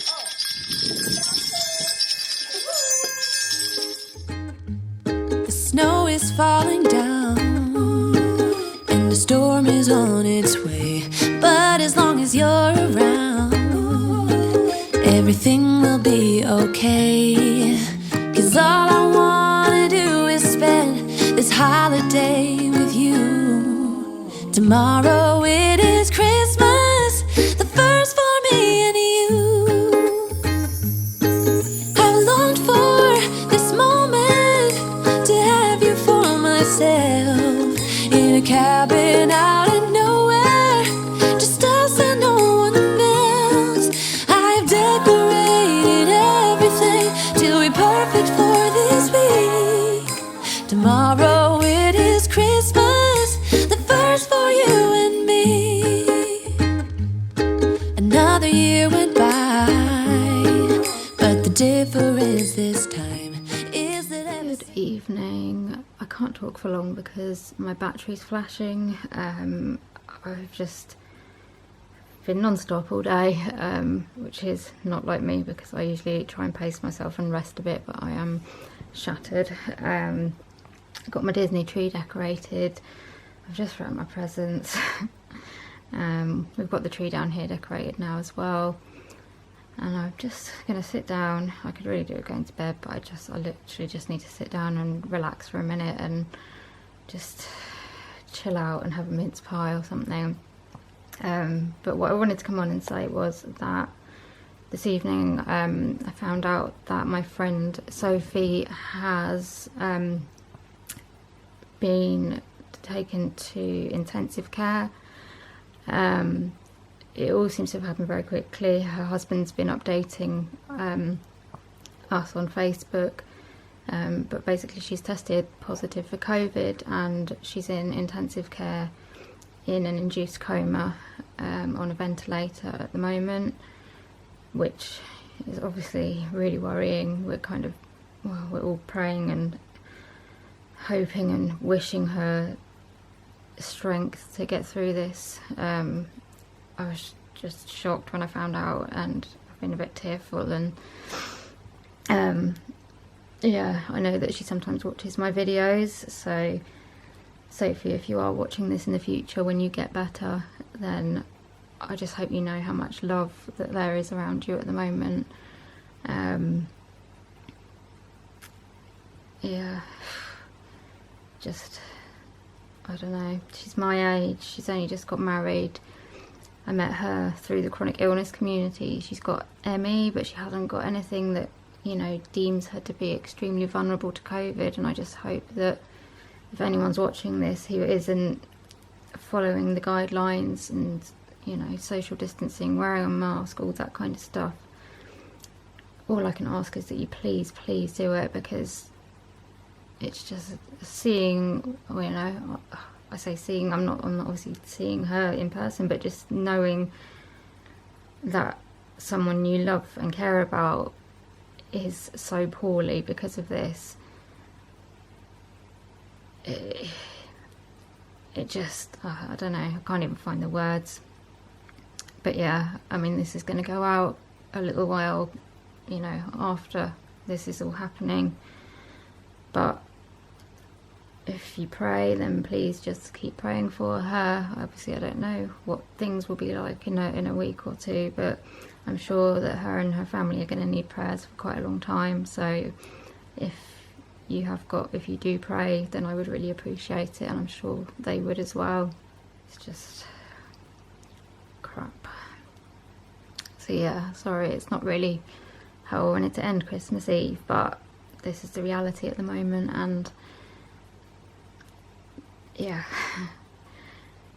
The snow is falling down and the storm is on its way. But as long as you're around, everything will be okay. 'Cause all I wanna do is spend this holiday with you. Tomorrow it is Christmas, the first for me and you. I've longed for this moment to have you for myself in a cabin out in nowhere, just us and no one else. I've decorated everything till we're perfect for this week. Tomorrow it is Christmas, the first for you and me. Another year went by, but the difference this time is that Good evening. I can't talk for long because my battery's flashing. I've just been non-stop all day, which is not like me because I usually try and pace myself and rest a bit, but I am shattered. Got my Disney tree decorated. I've just wrapped my presents. We've got the tree down here decorated now as well. And I'm just gonna sit down. I could really do it going to bed, but I literally just need to sit down and relax for a minute and just chill out and have a mince pie or something. But what I wanted to come on and say was that this evening I found out that my friend Sophie has been taken to intensive care. It all seems to have happened very quickly. Her husband's been updating us on Facebook, but basically she's tested positive for COVID and she's in intensive care in an induced coma on a ventilator at the moment, which is obviously really worrying. We're we're all praying and hoping and wishing her strength to get through this. I was just shocked when I found out, and I've been a bit tearful. And yeah, I know that she sometimes watches my videos, so Sophie, if you are watching this in the future when you get better, then I just hope you know how much love that there is around you at the moment. Yeah, just, I don't know, she's my age, she's only just got married. I met her through the chronic illness community. She's got ME, but she hasn't got anything that, you know, deems her to be extremely vulnerable to COVID, and I just hope that if anyone's watching this who isn't following the guidelines and, you know, social distancing, wearing a mask, all that kind of stuff, all I can ask is that you please do it, because it's just seeing, you know, I say seeing, I'm not obviously seeing her in person, but just knowing that someone you love and care about is so poorly because of this, it just, I don't know, I can't even find the words. But yeah, I mean, this is going to go out a little while, you know, after this is all happening, but if you pray, then please just keep praying for her. Obviously I don't know what things will be like in a week or two, but I'm sure that her and her family are going to need prayers for quite a long time. So if you do pray, then I would really appreciate it, and I'm sure they would as well. It's just crap. So yeah, sorry, it's not really how I wanted to end Christmas Eve, but this is the reality at the moment, and yeah,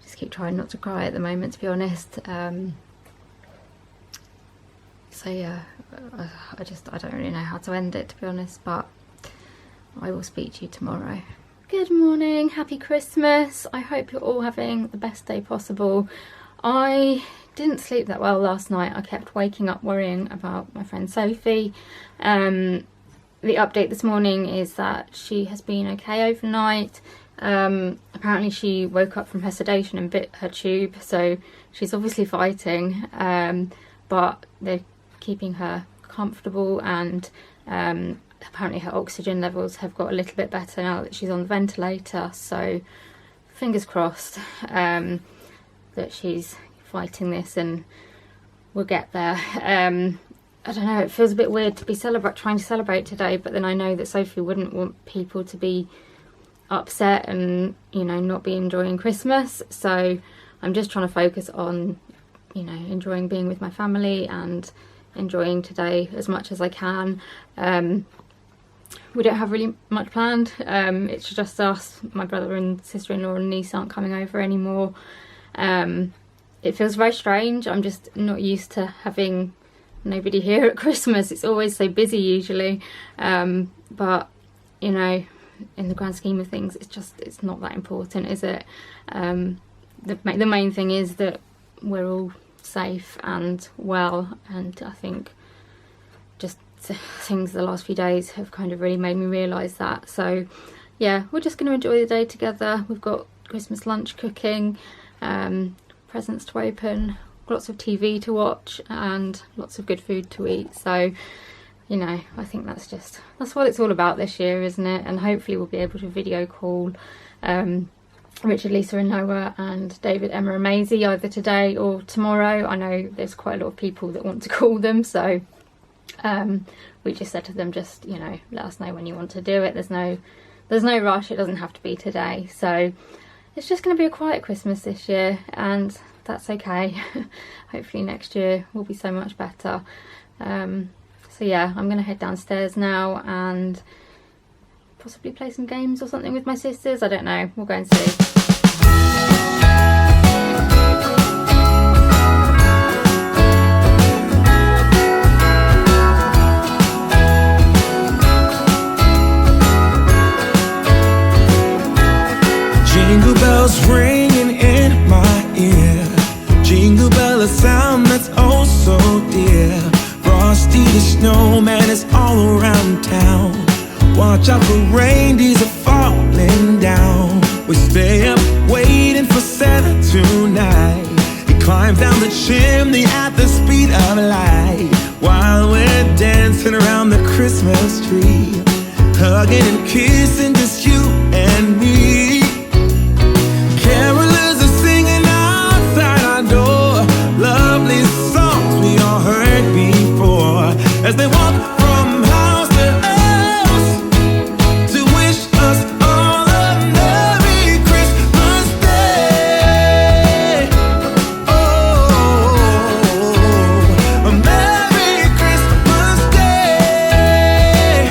just keep trying not to cry at the moment, to be honest. So yeah, I don't really know how to end it, to be honest, but I will speak to you tomorrow. Good morning, happy Christmas. I hope you're all having the best day possible. I didn't sleep that well last night. I kept waking up worrying about my friend Sophie. The update this morning is that she has been okay overnight. Apparently she woke up from her sedation and bit her tube, so she's obviously fighting, but they're keeping her comfortable, and apparently her oxygen levels have got a little bit better now that she's on the ventilator, so fingers crossed that she's fighting this and we'll get there. I don't know, it feels a bit weird to be trying to celebrate today, but then I know that Sophie wouldn't want people to be upset and, you know, not be enjoying Christmas, so I'm just trying to focus on, you know, enjoying being with my family and enjoying today as much as I can. We don't have really much planned. It's just us. My brother and sister-in-law and niece aren't coming over anymore. It feels very strange. I'm just not used to having nobody here at Christmas. It's always so busy usually, but you know, in the grand scheme of things, it's not that important, is it? The main thing is that we're all safe and well, and I think just things the last few days have kind of really made me realise that. So yeah, we're just going to enjoy the day together. We've got Christmas lunch cooking, presents to open, lots of TV to watch, and lots of good food to eat. So, you know, I think that's what it's all about this year, isn't it? And hopefully we'll be able to video call Richard, Lisa and Noah, and David, Emma and Maisie either today or tomorrow. I know there's quite a lot of people that want to call them, so we just said to them, just, you know, let us know when you want to do it. There's no rush, it doesn't have to be today. So it's just going to be a quiet Christmas this year, and that's okay. Hopefully next year will be so much better. So yeah, I'm going to head downstairs now and possibly play some games or something with my sisters. I don't know, we'll go and see. Jingle bells ringing in my ear. Jingle bell, a sound that's oh so dear. Frosty the snowman is all around town. Watch out for reindeers are falling down. We stay chimney at the speed of light, while we're dancing around the Christmas tree, hugging and kissing just you and me. Carolers are singing outside our door, lovely songs we all heard before, as they walk from house to house to wish us all a Merry Christmas Day. Oh, a Merry Christmas Day.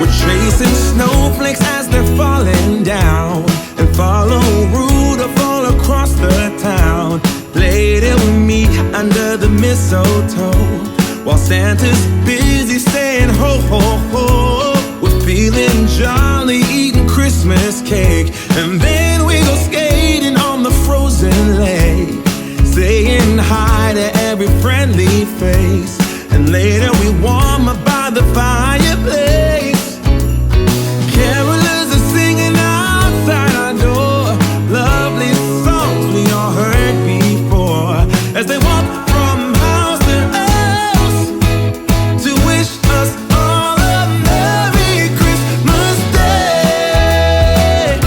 We're chasing snowflakes as they're falling down, and follow Rudolph all across the town. Later we meet under the mistletoe, while Santa's busy saying ho ho ho. We're feeling jolly, eating Christmas cake, and then we go skating on the frozen lake, saying hi to every friendly face, and later we warm up by the fireplace. Carolers are singing outside our door, lovely songs we all heard before, as they walk from house to house to wish us all a Merry Christmas Day.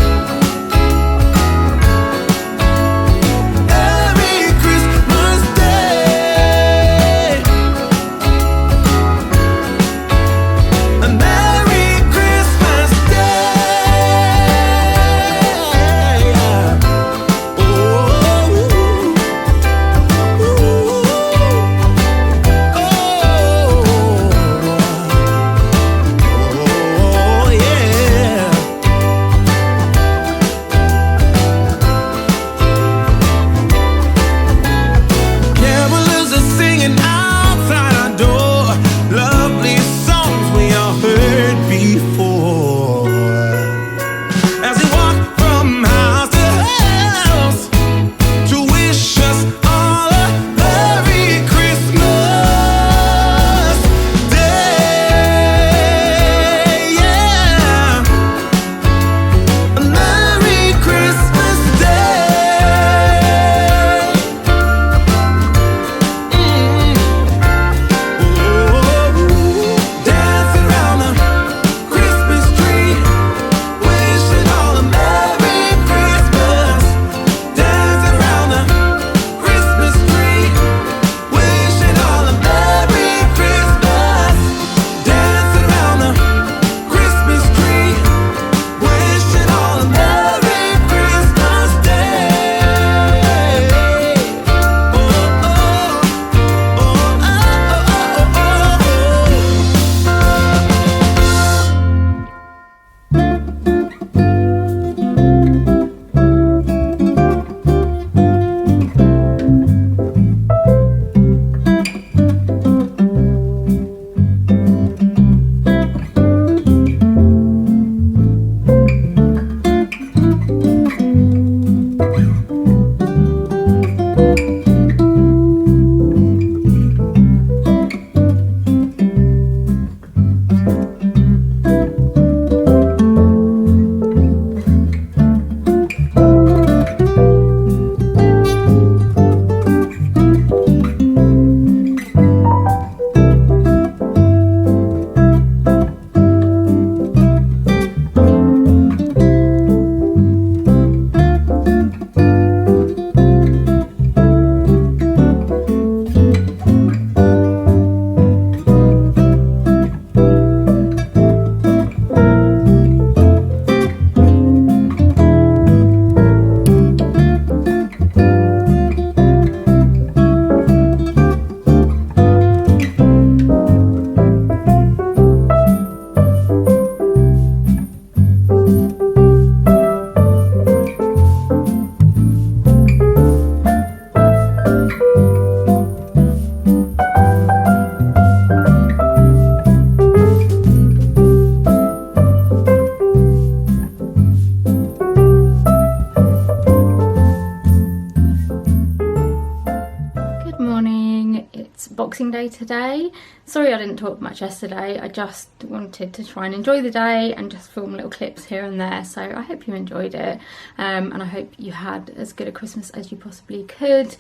Boxing Day today. Sorry I didn't talk much yesterday, I just wanted to try and enjoy the day and just film little clips here and there, so I hope you enjoyed it, and I hope you had as good a Christmas as you possibly could.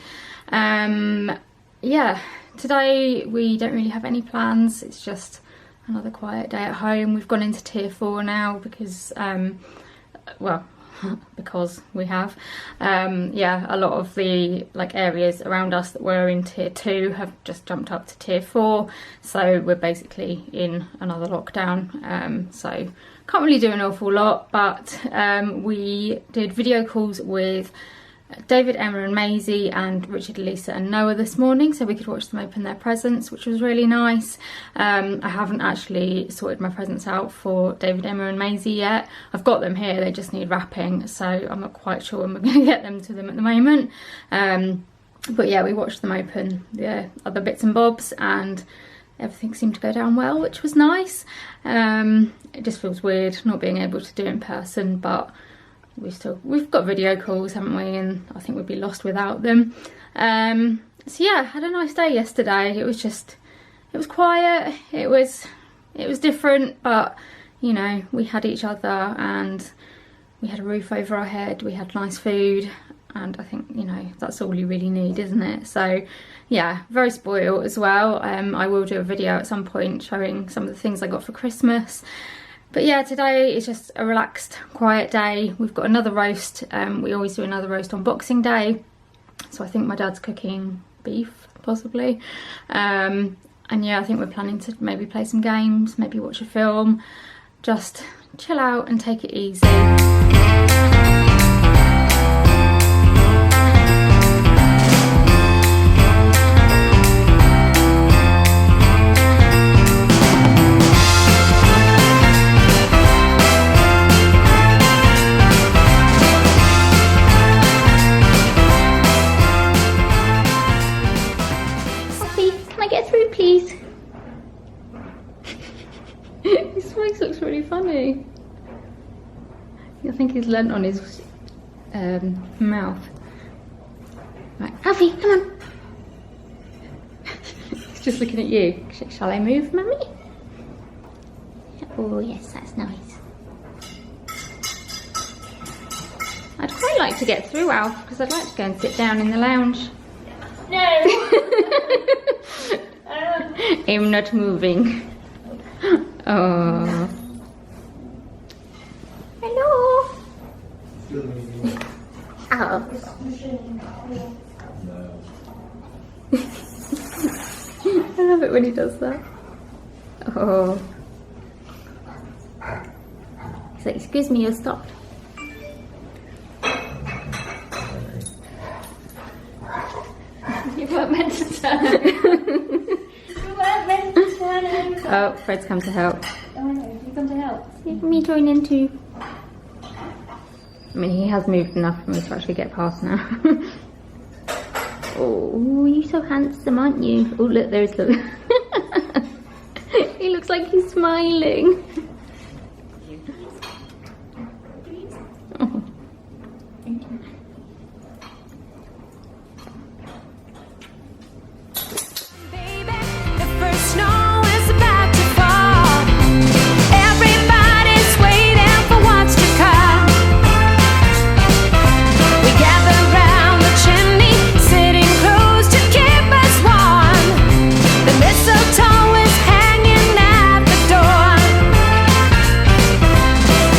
Yeah, today we don't really have any plans, it's just another quiet day at home. We've gone into tier 4 now because, well, because we have, yeah, a lot of the areas around us that were in tier 2 have just jumped up to tier 4, so we're basically in another lockdown, so can't really do an awful lot, but we did video calls with David, Emma and Maisie and Richard, Lisa and Noah this morning, so we could watch them open their presents, which was really nice. I haven't actually sorted my presents out for David, Emma and Maisie yet. I've got them here, they just need wrapping, so I'm not quite sure when we're going to get them to them at the moment. But yeah, we watched them open the other bits and bobs and everything seemed to go down well, which was nice. It just feels weird not being able to do it in person, but we've got video calls, haven't we, and I think we'd be lost without them. So yeah, had a nice day yesterday. It was quiet, it was different, but you know, we had each other and we had a roof over our head, we had nice food, and I think, you know, that's all you really need, isn't it? So yeah, very spoiled as well. I will do a video at some point showing some of the things I got for Christmas. But yeah, today is just a relaxed, quiet day. We've got another roast. We always do another roast on Boxing Day. So I think my dad's cooking beef, possibly. And yeah, I think we're planning to maybe play some games, maybe watch a film. Just chill out and take it easy. Funny. I think he's leant on his mouth. Right, Alfie, come on. He's just looking at you. Shall I move, Mummy? Oh yes, that's nice. I'd quite like to get through, Alf, because I'd like to go and sit down in the lounge. No! I'm not moving. Oh. Hello. Oh. I love it when he does that. Oh. He's like, excuse me, you stopped. You weren't meant to turn. You weren't meant to turn over. Oh, Fred's come to help. Oh, I know. You come to help. Me join in too. I mean, he has moved enough for me to actually get past now. Oh, you're so handsome, aren't you? Oh, look, there's look. He looks like he's smiling. Oh. Baby, the first snow is about to fall. Everybody's waiting for what's to come. We gather round the chimney, sitting close to keep us warm. The mistletoe is hanging at the door.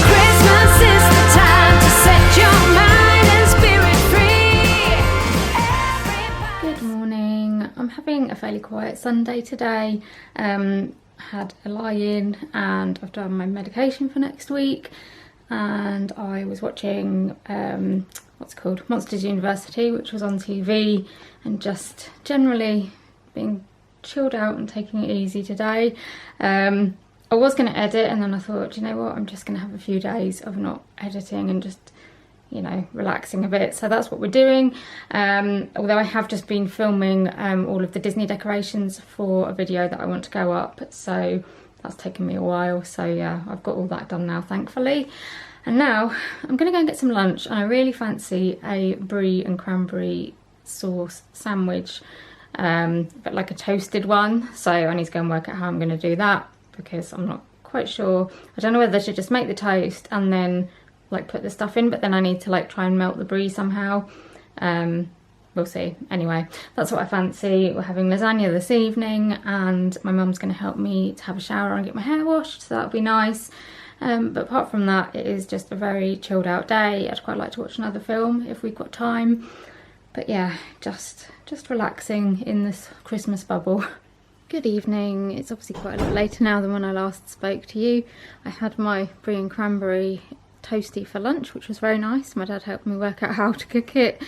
Christmas is the time to set your mind and spirit free. Good morning. I'm having a fairly quiet Sunday today. Had a lie-in and I've done my medication for next week, and I was watching what's it called, Monsters University, which was on TV, and just generally being chilled out and taking it easy today. I was going to edit, and then I thought, you know what, I'm just going to have a few days of not editing and just, you know, relaxing a bit. So that's what we're doing. Although I have just been filming all of the Disney decorations for a video that I want to go up, so that's taken me a while. So yeah, I've got all that done now, thankfully. And now I'm gonna go and get some lunch, and I really fancy a brie and cranberry sauce sandwich. but like a toasted one. So I need to go and work out how I'm going to do that, because I'm not quite sure. I don't know whether I should just make the toast and then like put the stuff in, but then I need to like try and melt the brie somehow. We'll see. Anyway, that's what I fancy. We're having lasagna this evening, and my mum's going to help me to have a shower and get my hair washed, so that'll be nice. But apart from that, it is just a very chilled out day. I'd quite like to watch another film if we've got time. But yeah, just relaxing in this Christmas bubble. Good evening. It's obviously quite a lot later now than when I last spoke to you. I had my brie and cranberry toasty for lunch, which was very nice. My dad helped me work out how to cook it.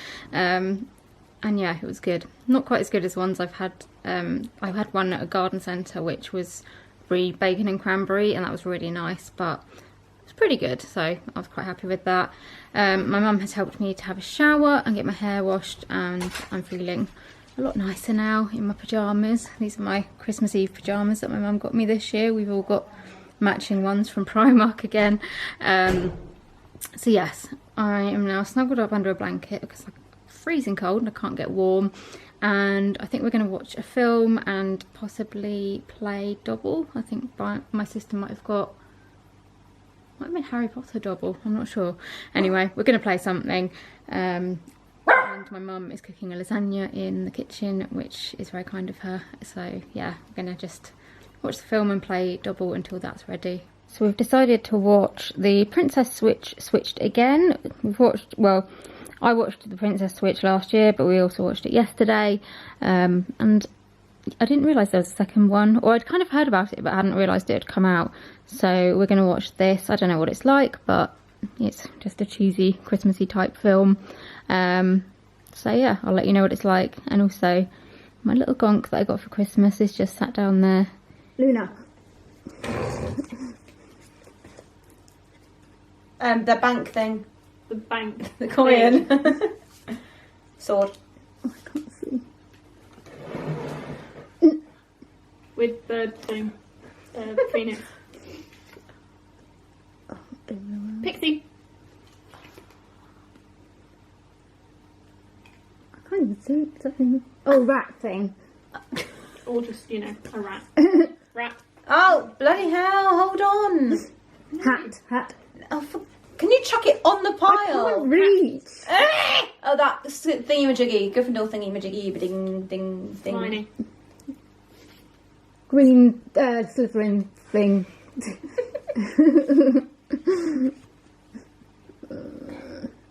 And yeah, it was good. Not quite as good as ones I've had. I had one at a garden centre, which was brie, bacon and cranberry, and that was really nice, but it was pretty good, so I was quite happy with that. My mum has helped me to have a shower and get my hair washed, and I'm feeling a lot nicer now in my pyjamas. These are my Christmas Eve pyjamas that my mum got me this year. We've all got matching ones from Primark again. So yes, I am now snuggled up under a blanket because I'm freezing cold and I can't get warm, and I think we're going to watch a film and possibly play double. I think my sister might have been Harry Potter double, I'm not sure. Anyway, we're going to play something, and my mum is cooking a lasagna in the kitchen, which is very kind of her. So yeah, we're going to just watch the film and play double until that's ready. So we've decided to watch The Princess Switch Switched again. I watched The Princess Switch last year, but we also watched it yesterday, and I didn't realise there was a second one, or I'd kind of heard about it but I hadn't realised it had come out. So we're going to watch this. I don't know what it's like, but it's just a cheesy Christmassy type film. So yeah, I'll let you know what it's like. And also, my little gonk that I got for Christmas is just sat down there. Luna. The bank thing. The bank. The coin. Sword. Oh, I can't see. With the thing. Phoenix. Pixie. I can't even see something. Oh, rat thing. Or just, you know, a rat. Rat. Oh, bloody hell, hold on. Hat. Oh, can you chuck it on the pile? I can't reach. Oh, that thingy-majiggy. Gryffindor thingy-majiggy. Ding, ding, ding. Minnie. Green Slytherin thing.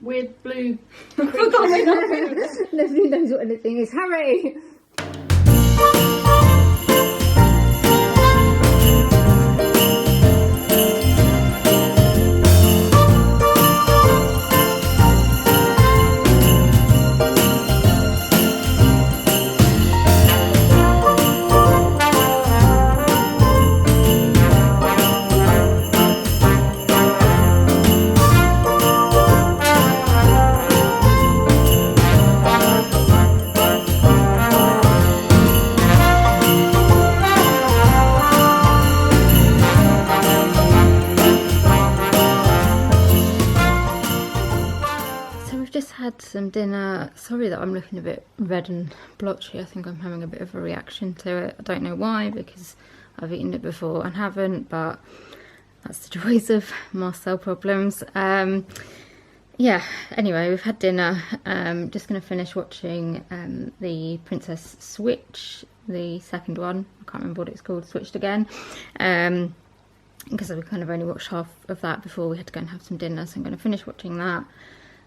Weird blue. Nobody knows what anything is. Harry! Some dinner. Sorry that I'm looking a bit red and blotchy. I think I'm having a bit of a reaction to it. I don't know why, because I've eaten it before and haven't, but that's the joys of mast cell problems. Yeah, anyway, we've had dinner. Just going to finish watching The Princess Switch, the second one. I can't remember what it's called, Switched Again. Because we kind of only watched half of that before we had to go and have some dinner, so I'm going to finish watching that.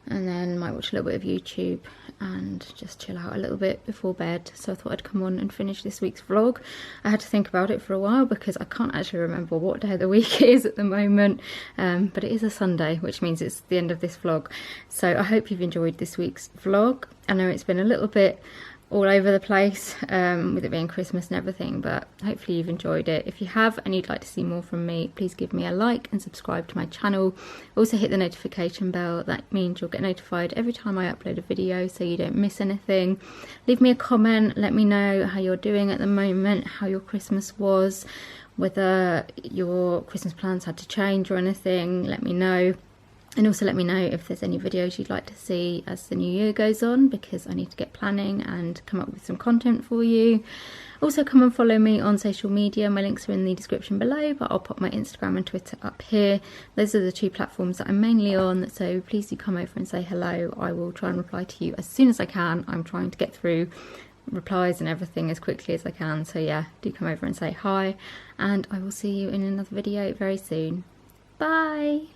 And then might watch a little bit of YouTube and just chill out a little bit before bed. So I thought I'd come on and finish this week's vlog. I had to think about it for a while because I can't actually remember what day of the week it is at the moment. But it is a Sunday, which means it's the end of this vlog. So I hope you've enjoyed this week's vlog. I know it's been a little bit all over the place with it being Christmas and everything, but hopefully you've enjoyed it. If you have and you'd like to see more from me, please give me a like and subscribe to my channel. Also hit the notification bell. That means you'll get notified every time I upload a video so you don't miss anything. Leave me a comment, let me know how you're doing at the moment, how your Christmas was, whether your Christmas plans had to change or anything, let me know. And also let me know if there's any videos you'd like to see as the new year goes on, because I need to get planning and come up with some content for you. Also come and follow me on social media. My links are in the description below, but I'll pop my Instagram and Twitter up here. Those are the 2 platforms that I'm mainly on, so please do come over and say hello. I will try and reply to you as soon as I can. I'm trying to get through replies and everything as quickly as I can, so yeah, do come over and say hi, and I will see you in another video very soon. Bye!